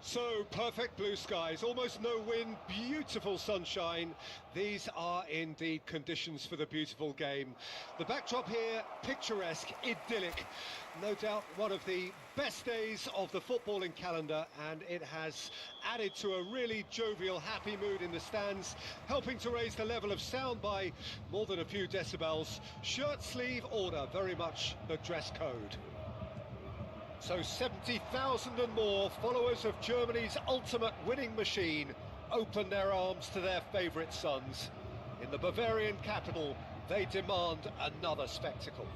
So perfect blue skies, almost no wind, beautiful sunshine. These are indeed conditions for the beautiful game. The backdrop here, picturesque, idyllic. No doubt one of the best days of the footballing calendar, and it has added to a really jovial, happy mood in the stands, helping to raise the level of sound by more than a few decibels. Shirt sleeve order, very much the dress code. So 70,000 and more followers of Germany's ultimate winning machine open their arms to their favourite sons. In the Bavarian capital, they demand another spectacle.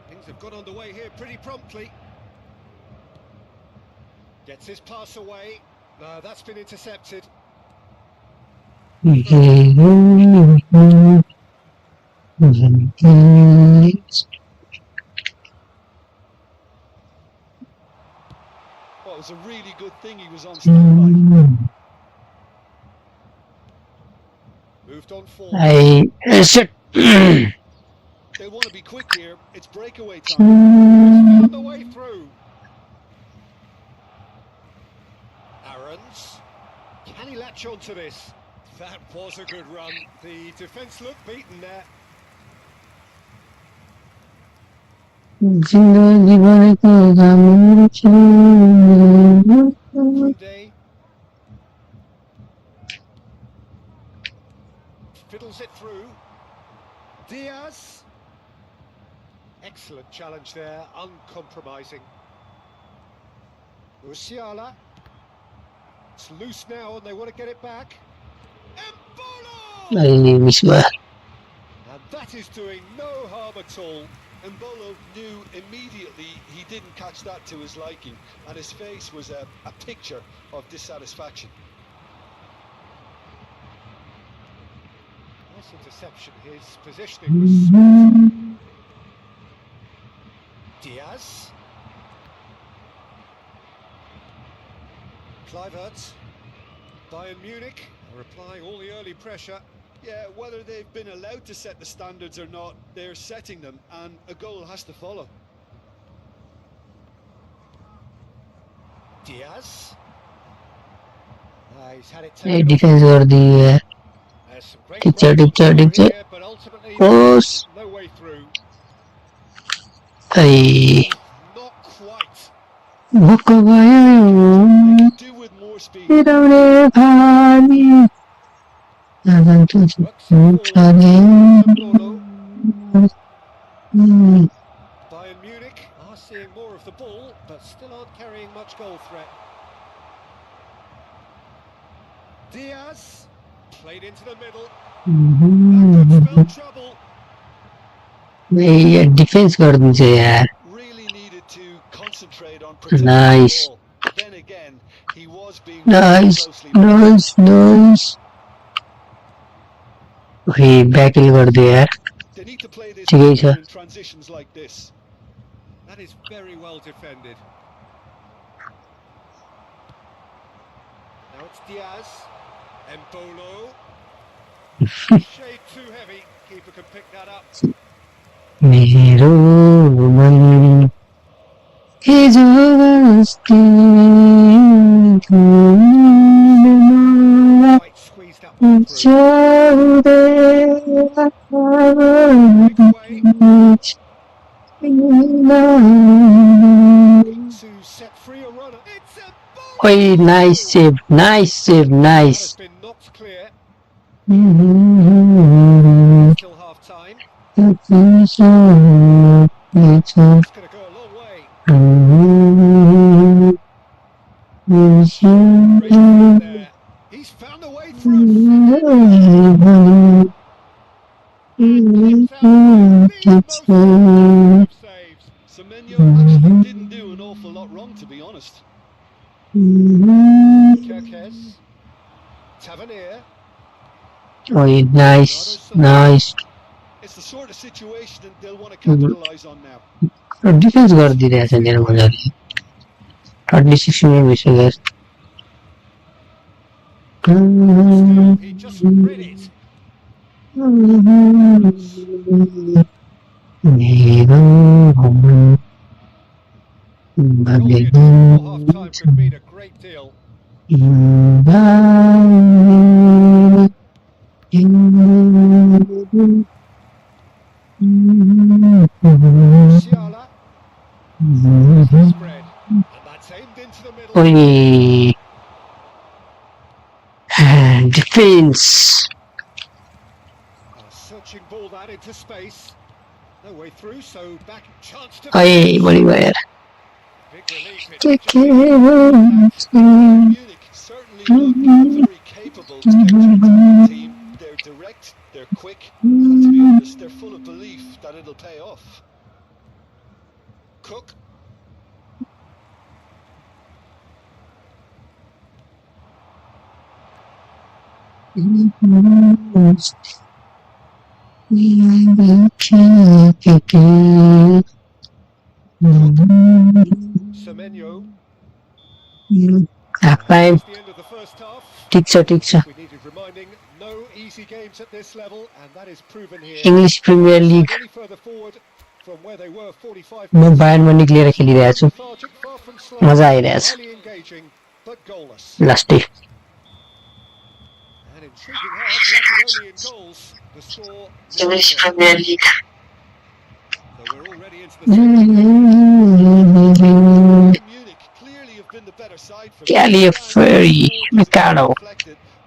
Things have got underway here pretty promptly. Gets his pass away. No, that's been intercepted. Well, it was a really good thing he was on standby. Moved on forward. They want to be quick here. It's breakaway time. Found the way through. Aarons. Can he latch on to this? That was a good run. The defence looked beaten there. Kheldai. Fiddles it through. Diaz. Excellent challenge there, uncompromising. Musiala. It's loose now and they want to get it back. Embolo! And that is doing no harm at all. Embolo knew immediately he didn't catch that to his liking, and his face was a picture of dissatisfaction. Nice interception, his positioning was spot on. Diaz. Kluivert. Bayern Munich are applying all the early pressure. Yeah, whether they've been allowed to set the standards or not, they're setting them, and a goal has to follow. Diaz. He's had it taken. Defense or the Dipcher. But ultimately, no way through. Not quite. They could do with more speed. Bayern Munich are seeing more of the ball, but still aren't carrying much goal threat. Diaz played into the middle. That could spell trouble. Defense Really needed to concentrate on protecting the ball. Then again, he was being closely nice. Battle They need to play this in transitions like this. That is very well defended. Now it's Diaz. Embolo. Shade too heavy. Keeper can pick that up. Quite squeezed up through. To set free a runner. It's a ball. Nice save. Has been knocked clear. Still half time. It's going to go a long way. There. He's found a way through. Saves. Semenyo actually didn't do an awful lot wrong, to be honest. Kerkez. Tavernier. Nice. It's the sort of situation that they'll want to capitalise on now. Defense गरिदिरहेछ 36 minutes guys. He just read it. Goal here just before half-time could mean a great deal. Musiala. Nicely spread. And that's aimed into the middle. Oi. Defense. Searching ball that into space. No way through, so back chance to Oi, Bolívar. big relief. It Que just needs Munich certainly look very capable to counter-attack the team. They're direct, they're quick, and to be honest, they're full of belief that it'll pay off. Cook. Semenyo. Fine. The end of the first half. ठीक छ We needed reminding, no easy games at this level, and that is proven here. English Premier League Any further forward from where they were 45 म minutes Bayern Munich लिएर खेलिरहेको छु lethargic, far from slow, मजा आइरहेछ highly engaging, but goalless. लास्टै And intriguing half, lacking only in goals. The score. English Premier League So we're already into the second. Munich clearly have been the better side for Califury Mikado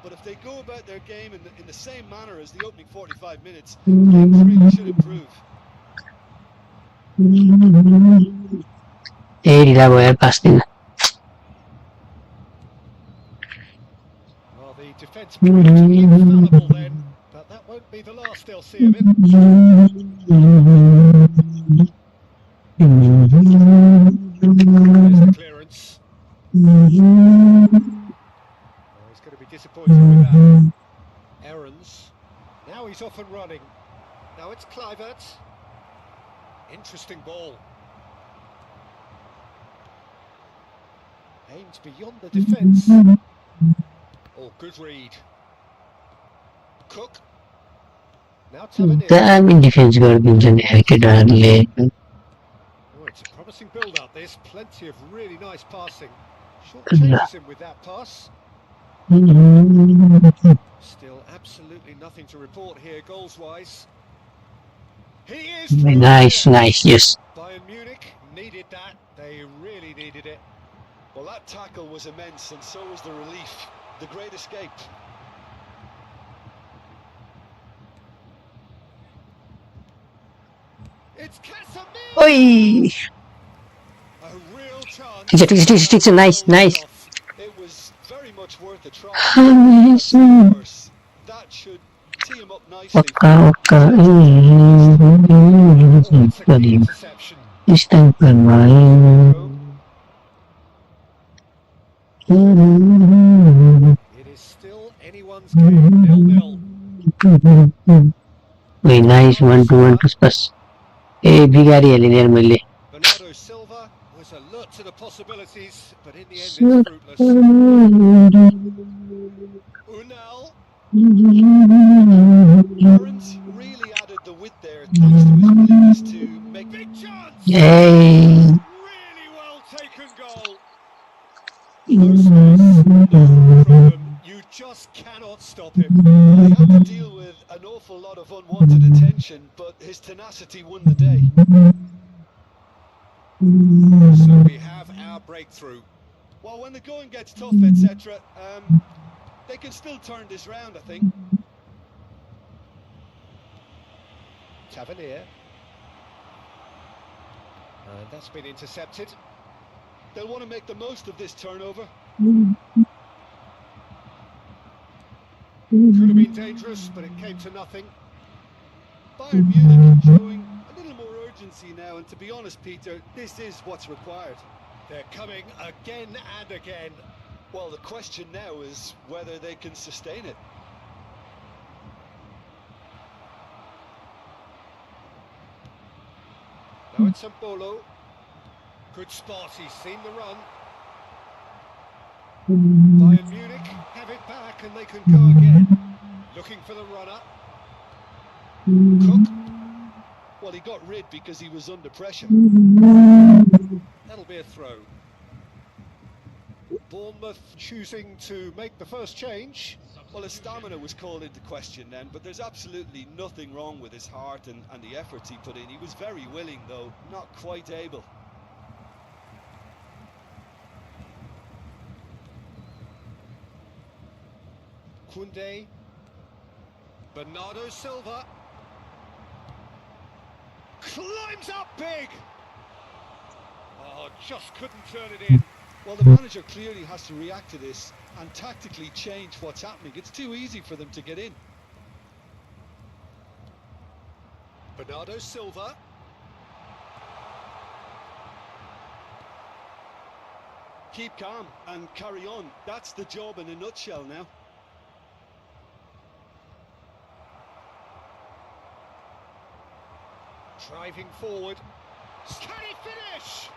but if they go about their game in the same manner as the opening 45 minutes, things really should improve. ढिला भयो यार 5 दिन Well, the defence proved infallible then, but that won't be the last they'll see of him. There's the clearance. Oh, he's going to be disappointed with that. Aarons. Now he's off and running. Now it's Kluivert. Interesting ball. Aimed beyond the defence. Oh, good read. Cook. Now Tavernier. दामी defence गरिदिन्छ नि यार केटाहरूले Oh, it's a promising build-up. This plenty of really nice passing. Short changes him with that pass. Still absolutely nothing to report here goals-wise. He is through Nice, here. nice, yes. Bayern Munich needed that. They really needed it. Well, that tackle was immense, and so was the relief. The great escape. It's Casemiro. Oi! A real chance. ठिक छ nice, nice. It was very much worth a try. Amazing. That should tee him up nicely. Oka. Oh, it's a key interception. Instant It is still anyone's game, 0-0. Wait, nice 1-2 plus. Hey, बिगारिहालेँ यार मैले Bernardo Silva was alert to the possibilities, but in the end it's fruitless. Unal. Lawrence really added the width there thanks to his willingness to make Big chance. Hey. Really well taken goal. No space, no problem. You just cannot stop him. He had to deal with an awful lot of unwanted attention, but his tenacity won the day. So we have our breakthrough. Well, when the going gets tough, etc., they can still turn this round, I think. Tavernier. And that's been intercepted. They'll want to make the most of this turnover. Could have been dangerous, but it came to nothing. Bayern Munich showing a little more urgency now, and to be honest, Peter, this is what's required. They're coming again and again. Well, the question now is whether they can sustain it. Now it's Sambolo. Good spot, he's seen the run. Bayern Munich have it back and they can go again. Looking for the runner. Cook. Well, he got rid because he was under pressure. That'll be a throw. Bournemouth choosing to make the first change. Well, his stamina was called into question then, but there's absolutely nothing wrong with his heart and the efforts he put in. He was very willing, though, not quite able. Kunde. Bernardo Silva. Climbs up big! Oh, just couldn't turn it in. Well, the manager clearly has to react to this and tactically change what's happening. It's too easy for them to get in. Bernardo Silva. Keep calm and carry on. That's the job in a nutshell now. Driving forward. Can he finish?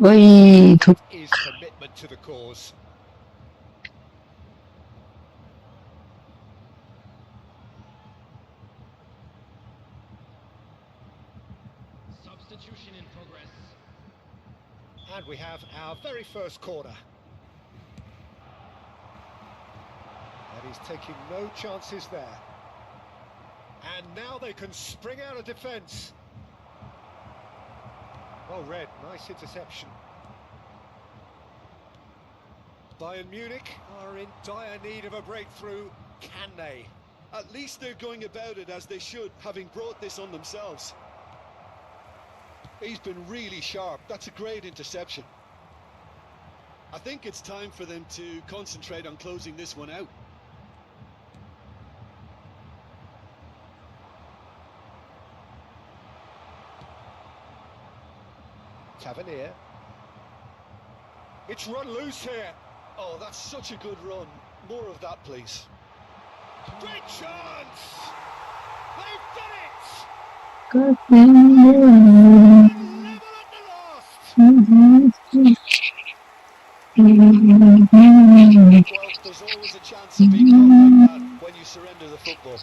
Oi, Is commitment to the cause. Substitution in progress. And we have our very first corner. And he's taking no chances there. And now they can spring out of defence. Well read, nice interception. Bayern Munich are in dire need of a breakthrough. Can they? At least they're going about it as they should, having brought this on themselves. He's been really sharp. That's a great interception. I think it's time for them to concentrate on closing this one out. Tavernier. It's run loose here. Oh, that's such a good run. More of that, please. Great chance! They've done it! God. Level at the last! Well, there's always a chance of being caught like that when you surrender the football.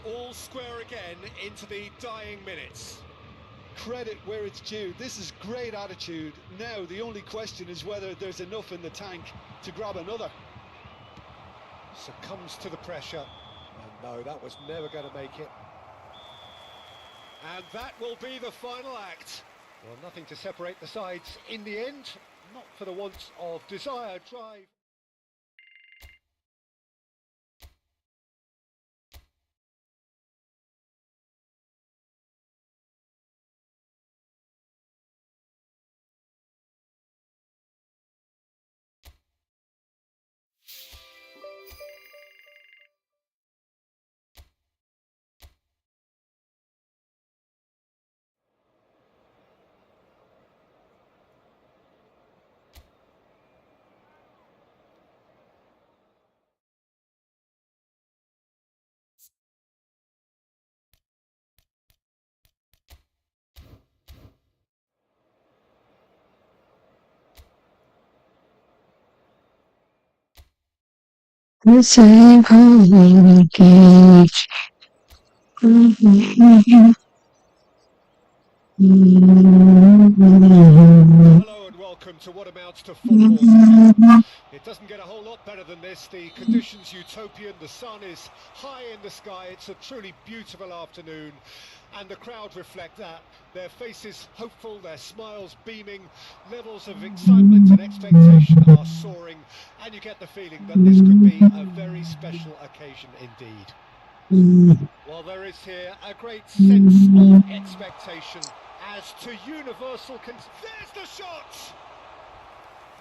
All square again into the dying minutes. Credit where it's due. This is great attitude. Now the only question is whether there's enough in the tank to grab another. Succumbs to the pressure. And no, that was never going to make it. And that will be the final act. Well, nothing to separate the sides in the end. Not for the want of desire, drive. The same holy cage. Hello and welcome to what amounts to football. It doesn't get a whole lot better than this. The conditions utopian, the sun is high in the sky, it's a truly beautiful afternoon, and the crowd reflect that. Their faces hopeful, their smiles beaming, levels of excitement and expectation are soaring, and you get the feeling that this could be a very special occasion indeed. Well, there is here a great sense of expectation as to universal there's the shot!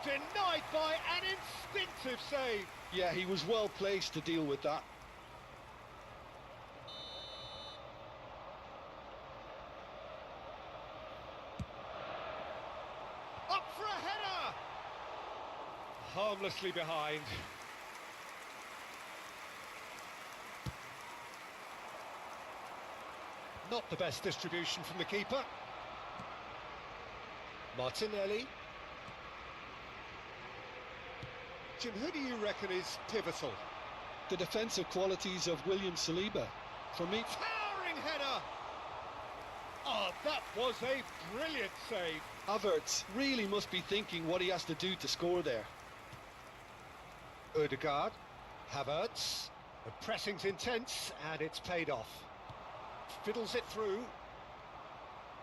Denied by an instinctive save. Yeah, he was well placed to deal with that. Up for a header! Harmlessly behind. Not the best distribution from the keeper. Martinelli. Jim, who do you reckon is pivotal? The defensive qualities of William Saliba. For me, Towering header! Oh, that was a brilliant save. Havertz really must be thinking what he has to do to score there. Odegaard, Havertz, the pressing's intense and it's paid off. Fiddles it through,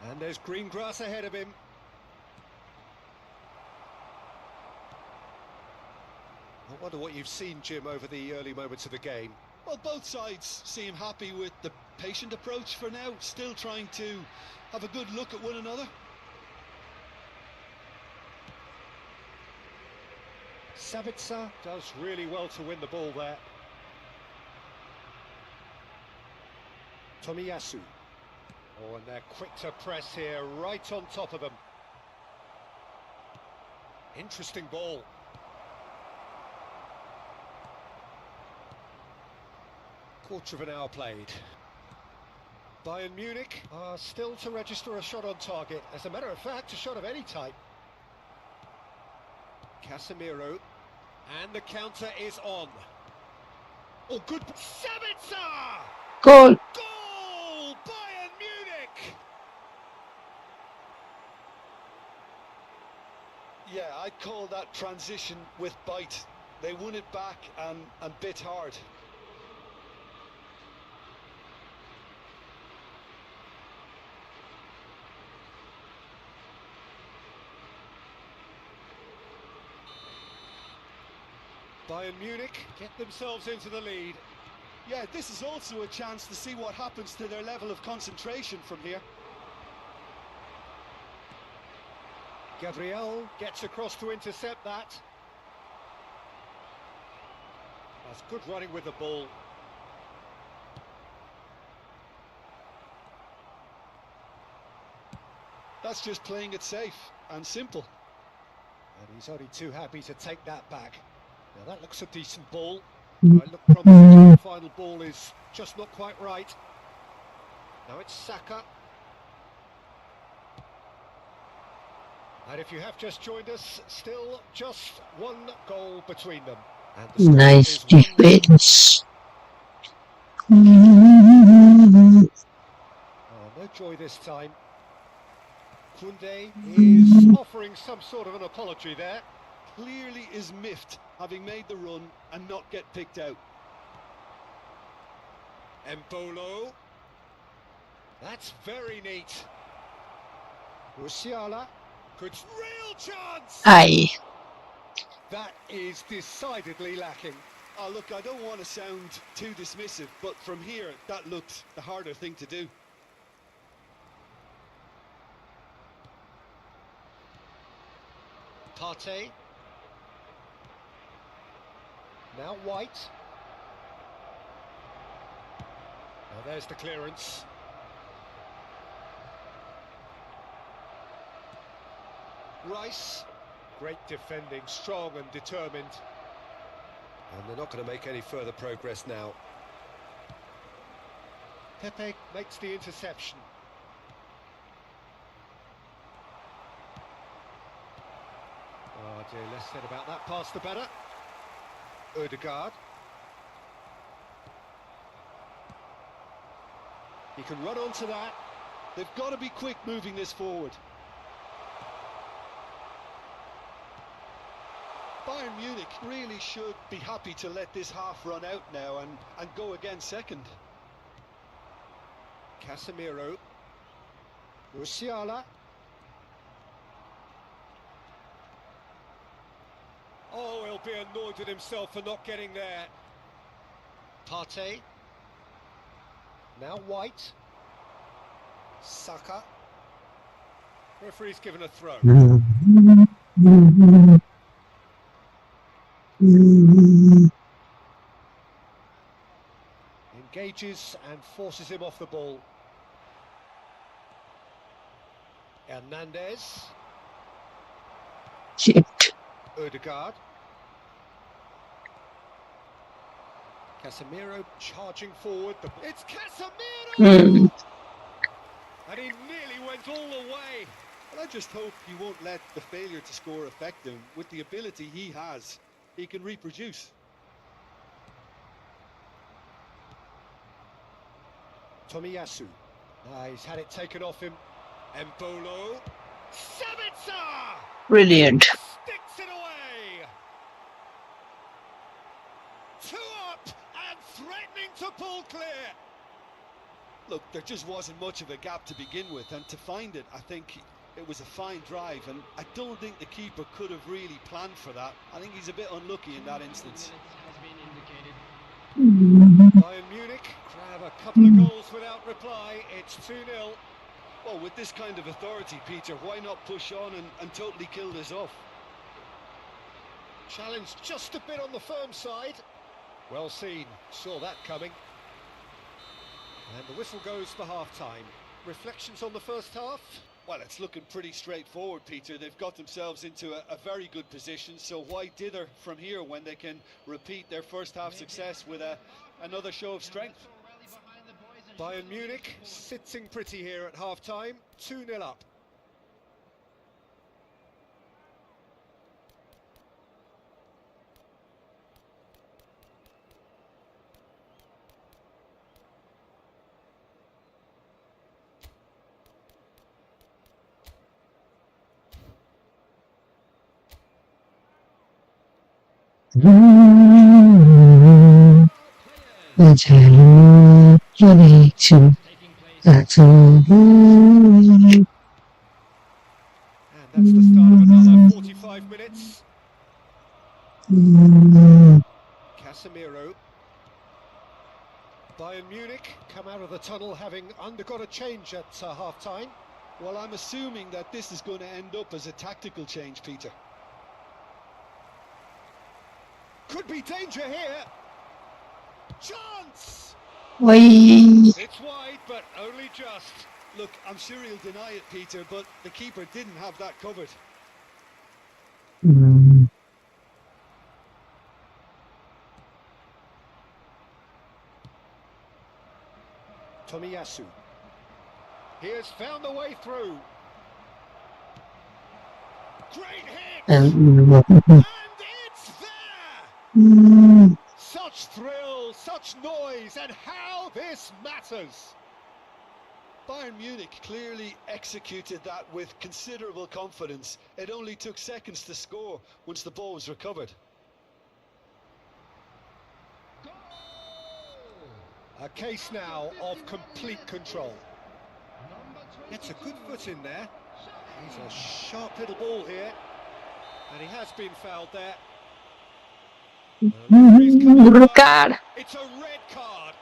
and there's green grass ahead of him. I wonder what you've seen, Jim, over the early moments of the game. Well, both sides seem happy with the patient approach for now, still trying to have a good look at one another. Sabitzer does really well to win the ball there. Tomiyasu. Oh, and they're quick to press here, right on top of them. Interesting ball. Quarter of an hour played. Bayern Munich are still to register a shot on target. As a matter of fact, a shot of any type. Casemiro. And the counter is on. Oh, good. Sabitzer! Goal. Goal! Bayern Munich! Yeah, I'd call that transition with bite. They won it back and bit hard. Bayern Munich get themselves into the lead. Yeah, this is also a chance to see what happens to their level of concentration from here. Gabriel gets across to intercept that. That's good running with the ball. That's just playing it safe and simple. And he's only too happy to take that back. Now that looks a decent ball. Might look promising. The final ball is just not quite right. Now it's Saka. And if you have just joined us, still just one goal between them. And the score Nice is 1-1. defense. Oh, no joy this time. Kunde is offering some sort of an apology there. Clearly is miffed, having made the run and not get picked out. Embolo. That's very neat. Musiala. Good, real chance! Aye. That is decidedly lacking. Oh, look, I don't want to sound too dismissive, but from here, that looked the harder thing to do. Partey. Now White. Now there's the clearance. Rice. Great defending, strong and determined. And they're not going to make any further progress now. Pepe makes the interception. Oh dear, less said about that pass the better. Odegaard. He can run onto that. They've got to be quick moving this forward. Bayern Munich really should be happy to let this half run out now and go again second. Casemiro. Musiala. Oh, he'll be annoyed with himself for not getting there. Partey. Now White. Saka. Referee's given a throw. Engages and forces him off the ball. Hernandez. Shit. Odegaard. Casemiro charging forward. It's Casemiro! And he nearly went all the way. Well, I just hope he won't let the failure to score affect him with the ability he has. he can reproduce. Tomiyasu. He's had it taken off him. Embolo. Sabitzer! Brilliant. Sticks it away! 2 up and threatening to pull clear. Look, there just wasn't much of a gap to begin with, and to find it, I think it was a fine drive, and I don't think the keeper could have really planned for that. I think he's a bit unlucky in that instance. Bayern Munich grab a couple of goals without reply. It's 2-0. Well, with this kind of authority, Peter, why not push on and totally kill this off? Challenge just a bit on the firm side. Well seen, saw that coming. And the whistle goes for half-time. Reflections on the first half? Well, it's looking pretty straightforward, Peter. They've got themselves into a very good position, so why dither from here when they can repeat their first half success with another show of strength? Bayern Munich sitting pretty here at half-time, 2-0 up. Connection. That's all. And that's the start of another 45 minutes. Casemiro. Bayern Munich come out of the tunnel having undergone a change at half-time. Well, I'm assuming that this is going to end up as a tactical change, Peter. Could be danger here. Chance! Why? It's wide, but only just. Look, I'm sure he'll deny it, Peter, but the keeper didn't have that covered. Tomiyasu. He has found the way through. Great hit! And it's there! Such thrill, such noise, and how this matters! Bayern Munich clearly executed that with considerable confidence. It only took seconds to score once the ball was recovered. A case now of complete control. Gets a good foot in there. He's a sharp little ball here. And he has been fouled there. Card. It's a red card.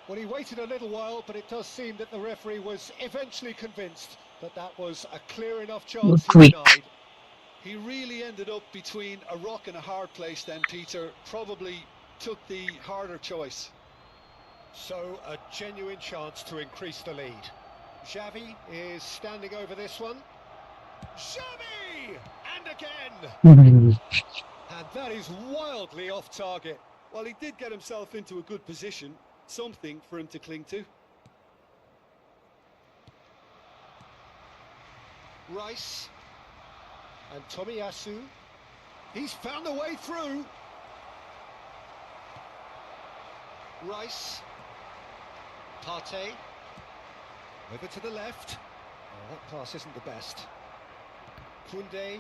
Well, he waited a little while, but it does seem that the referee was eventually convinced that that was a clear enough chance he denied. He really ended up between a rock and a hard place then, Peter. Probably took the harder choice. So, a genuine chance to increase the lead. Xavi is standing over this one. Xavi! And again! And that is wildly off target. Well, he did get himself into a good position. Something for him to cling to. Rice. And Tomiyasu. He's found a way through. Rice. Partey. Over to the left. Oh, that pass isn't the best. Koundé.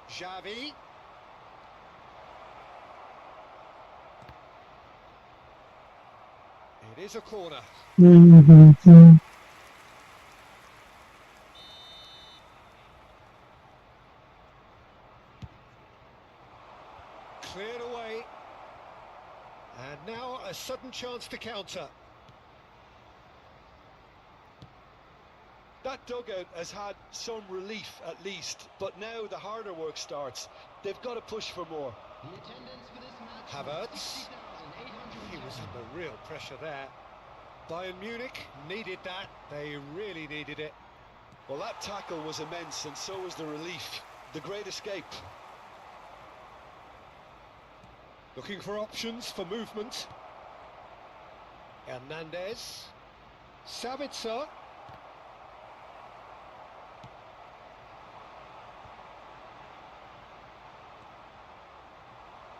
Xavi. It is a corner. Cleared away. And now a sudden chance to counter. That dugout has had some relief at least, but now the harder work starts. They've got to push for more. Havertz. He was under real pressure there. Bayern Munich needed that. They really needed it. Well, that tackle was immense, and so was the relief. The great escape. Looking for options for movement. Hernandez. Sabitzer.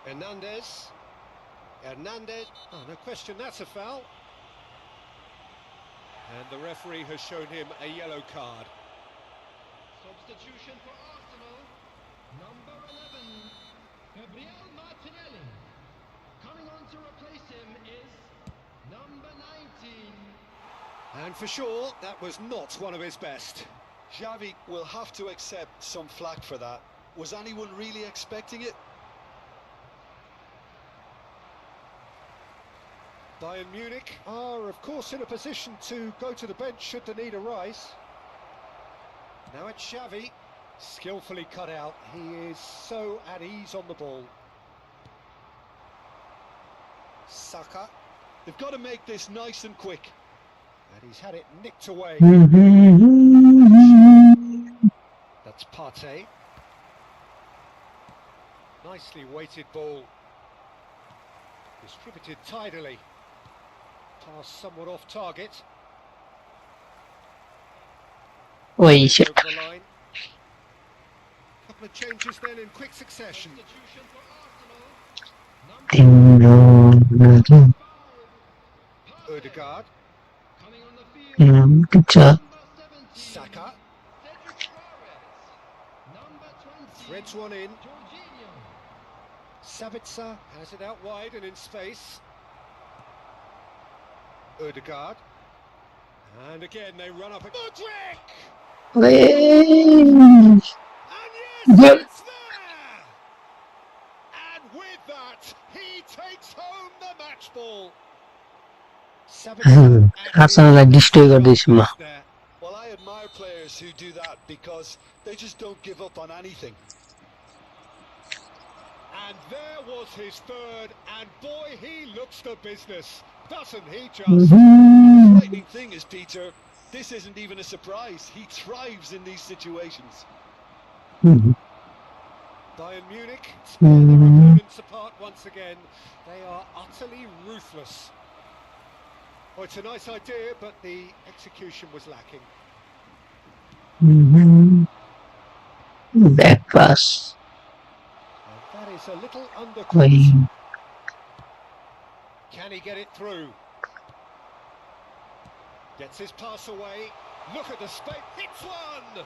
Hernandez. Hernandez. Oh, no question, that's a foul. And the referee has shown him a yellow card. Substitution for Arsenal, number 11, Gabriel Martinelli. Coming on to replace him is number 19. And for sure, that was not one of his best. Xavi will have to accept some flack for that. Was anyone really expecting it? Bayern Munich are, of course, in a position to go to the bench should the need arise. Now it's Xavi, skillfully cut out. He is so at ease on the ball. Saka, They've got to make this nice and quick. and he's had it nicked away. That's Partey. Nicely weighted ball. Distributed tidily. Pass somewhat off target. Oi, Over shit. the line. Couple of changes then in quick succession. Substitution for Arsenal, Ding-dong. Odegaard, coming on the field, Good job. number 17, Saka, Cedric Suarez, number 20, threads one in. Jorginho. Sabitzer has it out wide and in space. Odegaard. And again they run up. Mudryk! And yes, Yep. it's there! And with that, he takes home the match ball. Sabitzer Arsenal destroy गरिदिएछु there. Well, I admire players who do that because they just don't give up on anything. And there was his third, and boy, he looks the business, doesn't he just? The frightening thing is, Peter, this isn't even a surprise. He thrives in these situations. Bayern Munich tear their opponents apart once again. They are utterly ruthless. Well, it's a nice idea, but the execution was lacking. Back pass. And that is a little Oi. undercut. Can he get it through? Gets his pass away. Look at the space. Hits one!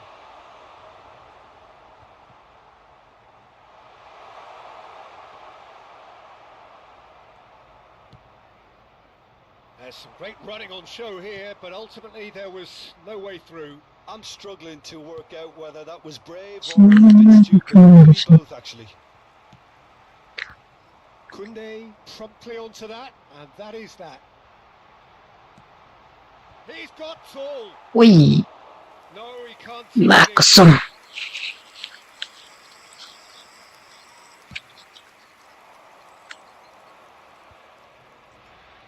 There's some great running on show here, but ultimately there was no way through. I'm struggling to work out whether that was brave or a bit stupid. Maybe both, actually. Kunde promptly onto that, and that is that. He's got tall. Oi. No, he can't take it Makasam. in.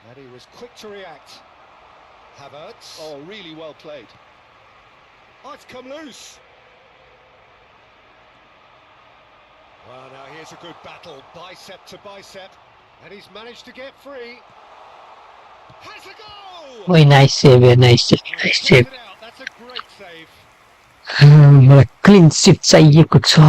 And he was quick to react. Havertz. Oh, really well played. Oh, it's come loose. Well, now here's a good battle, bicep to bicep, and he's managed to get free. Has a go! Oi, nice save, nice save, Oh, nice takes save. it out. That's a great save. मलाई clean seat चाहिएको छ.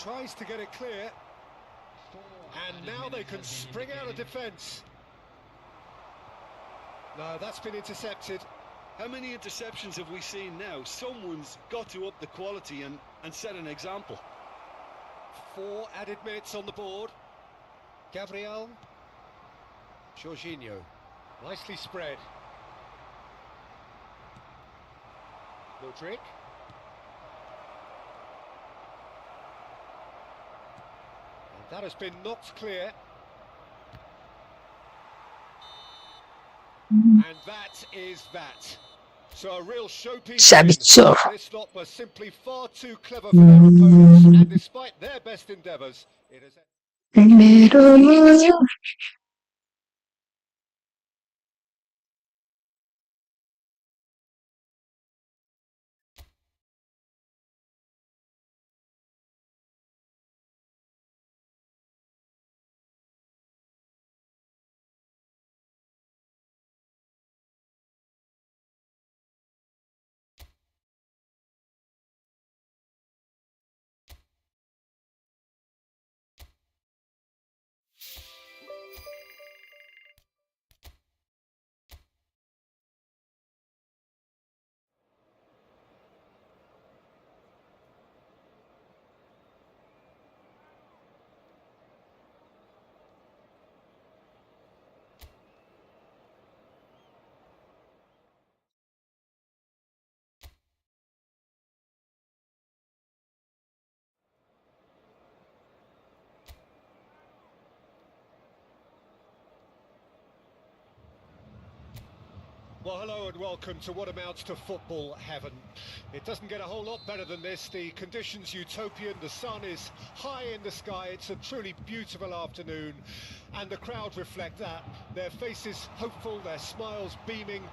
Tries to get it clear, and now they can spring out of defence. No, that's been intercepted. How many interceptions have we seen now? Someone's got to up the quality and set an example. 4 added minutes on the board. Gabriel. Jorginho. Nicely spread. Mudryk. And that has been knocked clear. And that is that. So a real showpiece. Sabitzer. This lot was simply far too clever for their opponents, and despite their best endeavours, it has... मेरो Well, hello and welcome to what amounts to football heaven. It doesn't get a whole lot better than this. The conditions utopian, the sun is high in the sky, it's a truly beautiful afternoon, and the crowd reflect that. Their faces hopeful, their smiles beaming,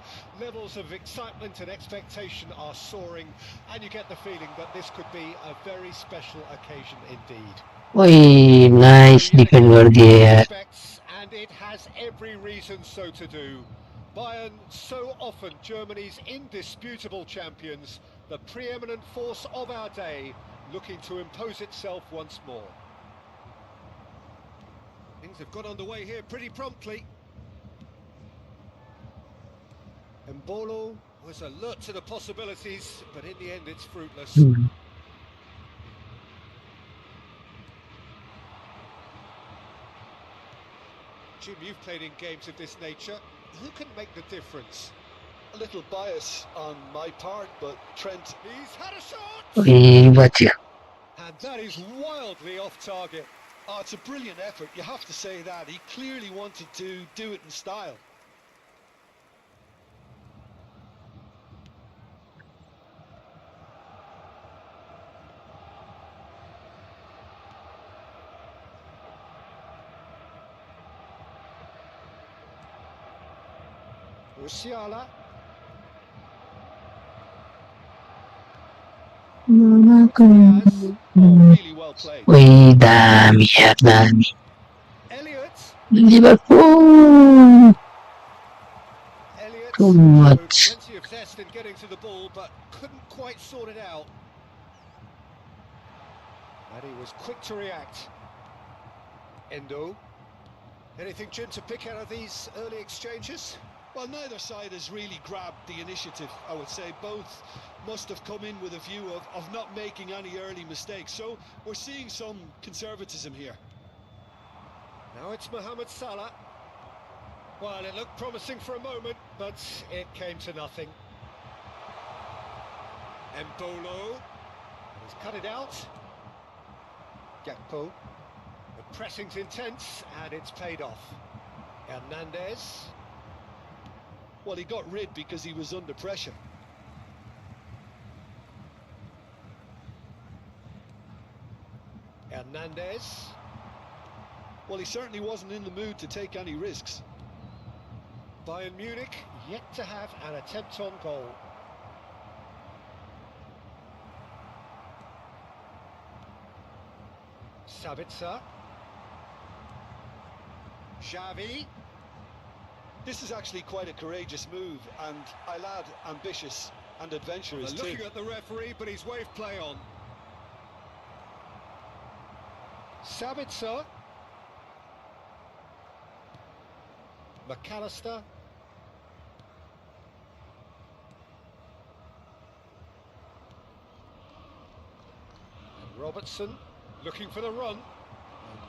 levels of excitement and expectation are soaring, and you get the feeling that this could be a very special occasion indeed. वही So nice yet defend again, कर दिए it यार. expects, and it has every reason so to do. Bayern, so often Germany's indisputable champions, the preeminent force of our day, looking to impose itself once more. Things have got underway here pretty promptly. Mbolo was alert to the possibilities, but in the end it's fruitless. Jim, you've played in games of this nature. Who can make the difference? A little bias on my part, but Trent... He's had a shot! वही बच गया. And that is wildly off target. Oh, it's a brilliant effort, you have to say that. He clearly wanted to do it in style. Musiala. Really well played. वही दामी यार दामी. Elliot. Liverpool. Elliot Too showed much. plenty of zest in getting to the ball, but couldn't quite sort it out. And he was quick to react. Endo. Anything, Jim, to pick out of these early exchanges? Well, neither side has really grabbed the initiative, I would say. Both must have come in with a view of not making any early mistakes. So we're seeing some conservatism here. Now it's Mohamed Salah. Well, it looked promising for a moment, but it came to nothing. Mbolo. He's cut it out. Gakpo. The pressing's intense, and it's paid off. Hernandez. Well, he got rid because he was under pressure. Hernandez. Well, he certainly wasn't in the mood to take any risks. Bayern Munich yet to have an attempt on goal. Sabitzer. Xavi. This is actually quite a courageous move, and I'll add ambitious and adventurous too. Looking at the referee, but he's waved play on. Sabitzer. McAllister. And Robertson looking for the run.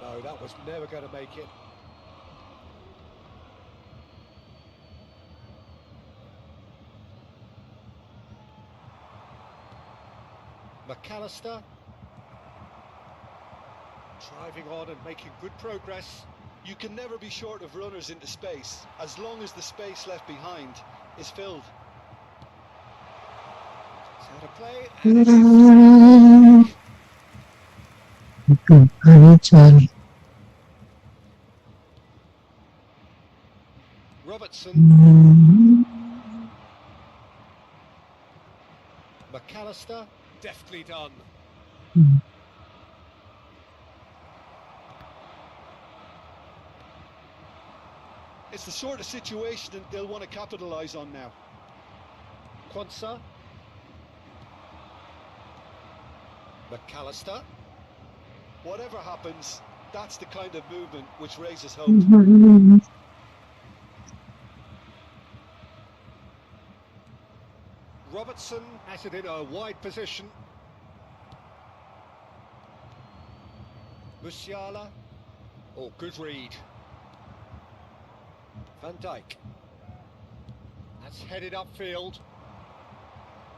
Oh, no, that was never going to make it. McAllister. Driving on and making good progress. You can never be short of runners into space, as long as the space left behind is filled. It's out of play, and it is Robertson. McAllister, deftly done. It's the sort of situation that they'll want to capitalise on now. Quansah. McAllister. Whatever happens, that's the kind of movement which raises hope. Robertson has it in a wide position. Musiala. Oh, good read. Van Dijk. That's headed upfield.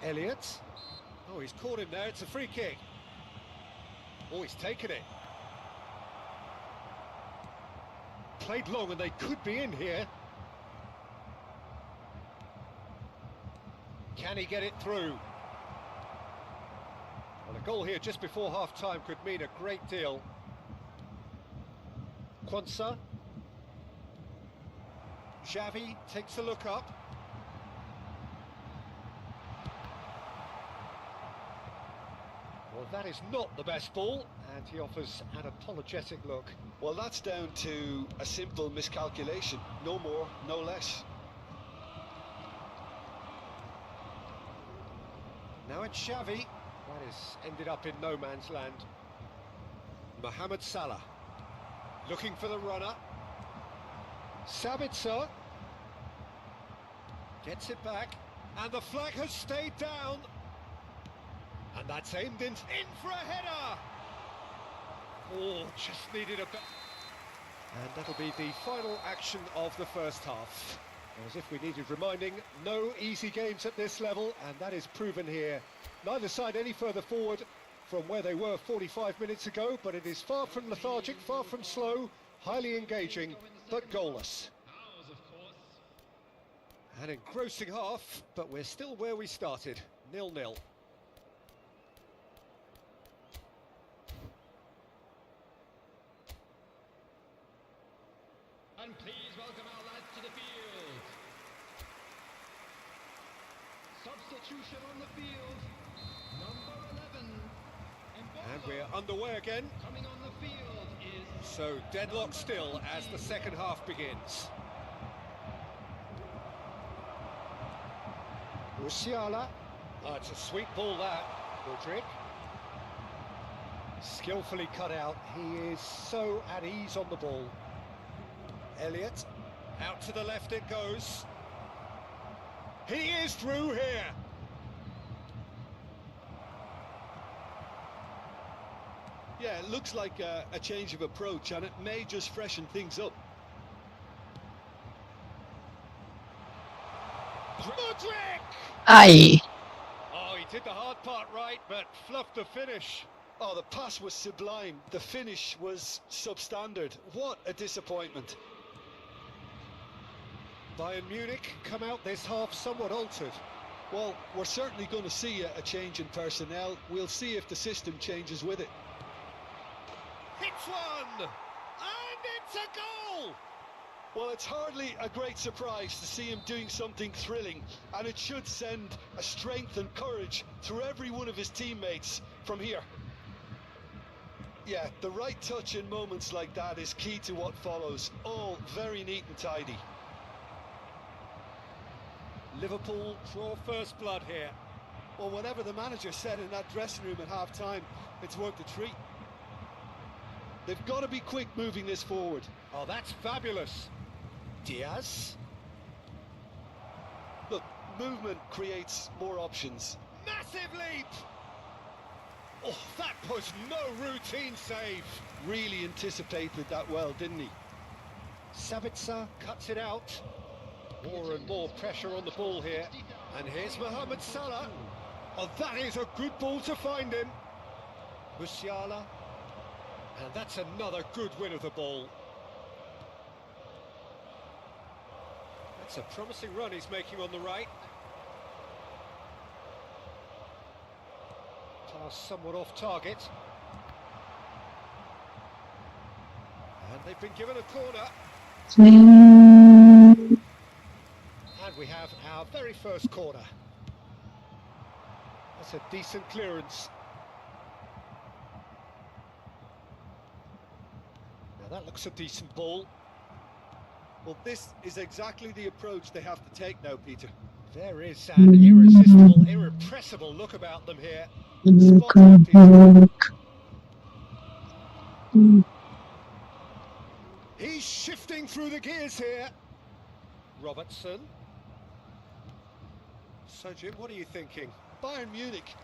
Elliot. Oh, he's caught him there. It's a free kick. Oh, he's taken it. Played long and they could be in here. Can he get it through? Well, a goal here just before half-time could mean a great deal. Kwanzaa. Xavi takes a look up. Well, that is not the best ball, and he offers an apologetic look. Well, that's down to a simple miscalculation. No more, no less. Now it's Xavi. That has ended up in no man's land. Mohamed Salah. Looking for the runner. Sabitzer. Gets it back. And the flag has stayed down. And that's aimed in for a header. Oh, just needed a bit. And that'll be the final action of the first half. As if we needed reminding, no easy games at this level, and that is proven here. Neither side any further forward from where they were 45 minutes ago, but it is far from lethargic, far from slow, highly engaging, but goalless. An engrossing half, but we're still where we started, 0-0. And please welcome our lads to the field. Substitution on the field. Number 11. And we're underway again. Coming on the field is... So deadlock still as the second half begins. Musiala. Oh, it's a sweet ball that. Rodrigue. Skillfully cut out. He is so at ease on the ball. Elliott, out to the left it goes. He is through here. Yeah, it looks like a change of approach, and it may just freshen things up. Rodrigue! Aye. Oh, he did the hard part right, but fluffed the finish. Oh, the pass was sublime. The finish was substandard. What a disappointment. Bayern Munich come out this half somewhat altered. Well, we're certainly going to see a change in personnel. We'll see if the system changes with it. Hits one! And it's a goal! Well, it's hardly a great surprise to see him doing something thrilling, and it should send a strength and courage through every one of his teammates from here. Yeah, the right touch in moments like that is key to what follows. All very neat and tidy. Liverpool draw first blood here. Well, whatever the manager said in that dressing room at half-time, it's worked a treat. They've got to be quick moving this forward. Oh, that's fabulous. Diaz. Look, movement creates more options. Massive leap! Oh, that was no routine save. Really anticipated that well, didn't he? Sabitzer cuts it out. More and more pressure on the ball here. And here's Mohamed Salah. Oh, that is a good ball to find him. Musiala. And that's another good win of the ball. That's a promising run he's making on the right. Pass somewhat off target. And they've been given a corner. And we have our very first corner. That's a decent clearance. Now that looks a decent ball. Well, this is exactly the approach they have to take now, Peter. There is an irresistible, irrepressible look about them here. Spot on, Peter. He's shifting through the gears here. Robertson. So, Jim, what are you thinking? Bayern Munich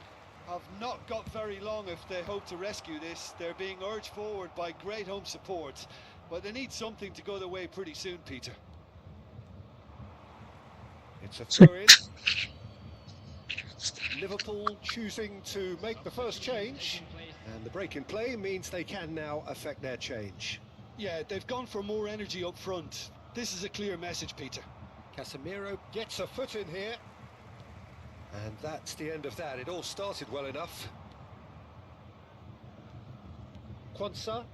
have not got very long if they hope to rescue this. They're being urged forward by great home support, but they need something to go their way pretty soon, Peter. It's a throw-in. Liverpool choosing to make the first change, and the break in play means they can now affect their change. Yeah, they've gone for more energy up front. This is a clear message, Peter. Casemiro gets a foot in here. And that's the end of that. It all started well enough. Kwanzaa.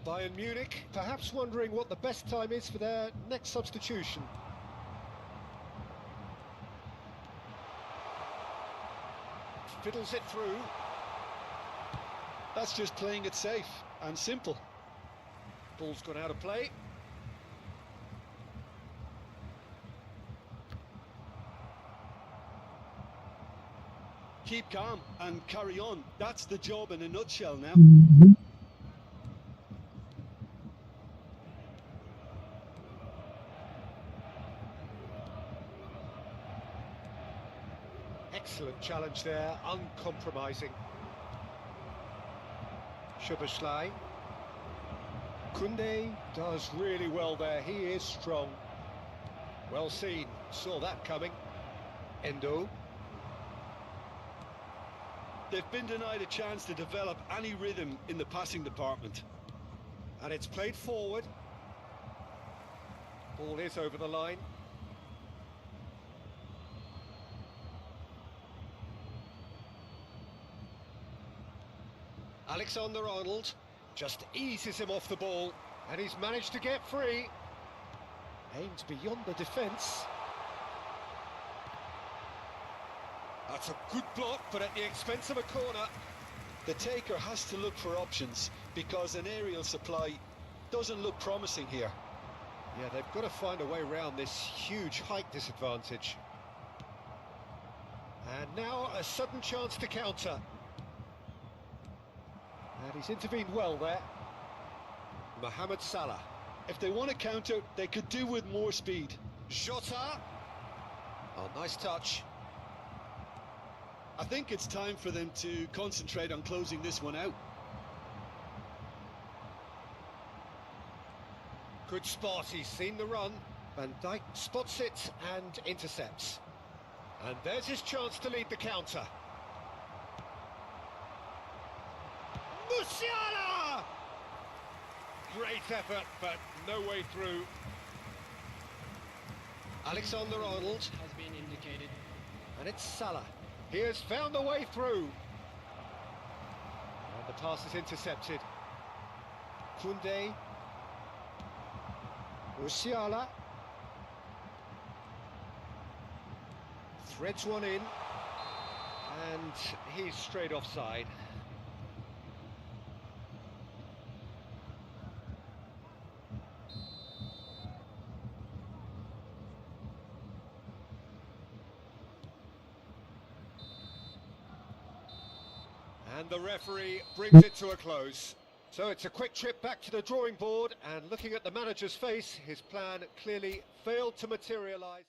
Bayern Munich, perhaps wondering what the best time is for their next substitution. Fiddles it through. That's just playing it safe and simple. Ball's gone out of play. Keep calm and carry on. That's the job in a nutshell now. Excellent challenge there, uncompromising. Szoboszlai. Kunde does really well there, he is strong. Well seen, saw that coming. Endo. They've been denied a chance to develop any rhythm in the passing department. And it's played forward. Ball is over the line. Alexander-Arnold just eases him off the ball, and he's managed to get free. Aims beyond the defence. That's a good block, but at the expense of a corner. The taker has to look for options because an aerial supply doesn't look promising here. Yeah, they've got to find a way around this huge height disadvantage. And now a sudden chance to counter. And he's intervened well there. Mohamed Salah. If they want to counter, they could do with more speed. Jota. Oh, nice touch. I think it's time for them to concentrate on closing this one out. Good spot, he's seen the run. Van Dijk spots it and intercepts. And there's his chance to lead the counter. Musiala! Great effort, but no way through. Alexander-Arnold. Has been indicated. And it's Salah. He has found the way through. And the pass is intercepted. Kunde. Musiala. Threads one in. And he's straight offside. And the referee brings it to a close. So it's a quick trip back to the drawing board, and looking at the manager's face, his plan clearly failed to materialise.